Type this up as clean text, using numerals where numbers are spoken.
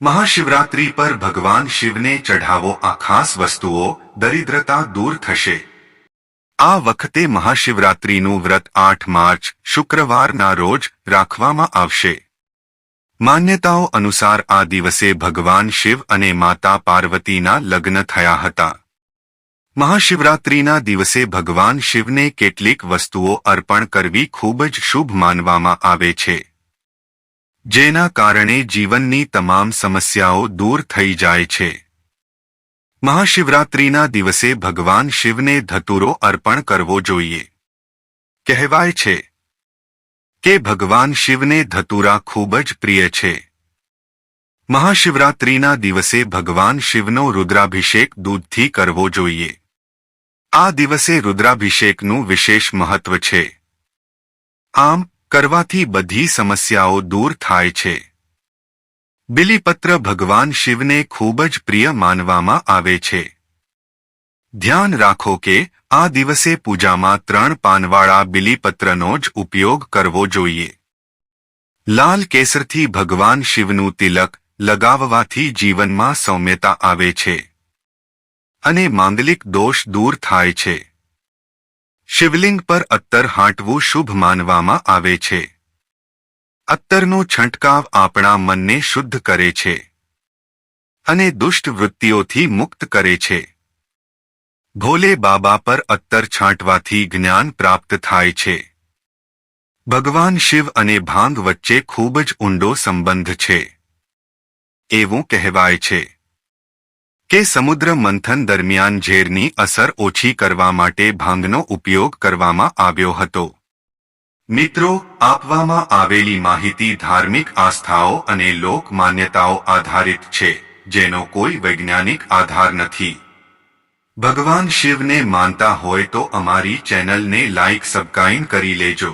મહાશિવરાત્રી પર ભગવાન શિવને ચઢાવો આ ખાસ વસ્તુઓ, દરિદ્રતા દૂર થશે। આ વખતે મહાશિવરાત્રીનું વ્રત 8 માર્ચ શુક્રવારના રોજ રાખવામાં આવશે। માન્યતાઓ અનુસાર આ દિવસે ભગવાન શિવ અને માતા પાર્વતીના લગ્ન થયા હતા। મહાશિવરાત્રીના દિવસે ભગવાન શિવને કેટલીક વસ્તુઓ અર્પણ કરવી ખૂબ જ શુભ માનવામાં આવે છે, જેના કારણે જીવનની તમામ સમસ્યાઓ દૂર થઈ જાય છે। મહાશિવરાત્રીના દિવસે ભગવાન શિવને ધતુરો અર્પણ કરવો જોઈએ। કહેવાય છે કે ભગવાન શિવને ધતુરા ખૂબ જ પ્રિય છે। મહાશિવરાત્રીના દિવસે ભગવાન શિવનો રુદ્રાભિષેક દૂધથી કરવો જોઈએ। આ દિવસે રુદ્રાભિષેકનું વિશેષ મહત્વ છે। આમ કરવાથી બધી સમસ્યાઓ દૂર થાય છે। બિલીપત્ર ભગવાન શિવને ખૂબ જ પ્રિય માનવામાં આવે છે। ધ્યાન રાખો કે આ દિવસે પૂજામાં 3 પાનવાળા બિલીપત્રનો જ ઉપયોગ કરવો જોઈએ। લાલ કેસરથી ભગવાન શિવનું તિલક લગાવવાથી જીવનમાં સૌમ્યતા આવે છે અને માંગલિક દોષ દૂર થાય છે। શિવલિંગ પર અત્તર હાંટવું શુભ માનવામાં આવે છે। અત્તરનો છંટકાવ આપણા મનને શુદ્ધ કરે છે અને દુષ્ટ વૃત્તિઓથી મુક્ત કરે છે। ભોલે બાબા પર અત્તર છાંટવાથી જ્ઞાન પ્રાપ્ત થાય છે। ભગવાન શિવ અને ભાંગ વચ્ચે ખૂબ જ ઊંડો સંબંધ છે। એવું કહેવાય છે કે સમુદ્ર મંથન દરમિયાન ઝેરની અસર ઓછી કરવા માટે ભાંગનો ઉપયોગ કરવામાં આવ્યો હતો। મિત્રો, આપવામાં આવેલી માહિતી ધાર્મિક આસ્થાઓ અને લોક માન્યતાઓ આધારિત છે, જેનો કોઈ વૈજ્ઞાનિક આધાર નથી। ભગવાન શિવને માનતા હોય તો અમારી ચેનલને લાઈક સબસ્ક્રાઇબ કરી લેજો।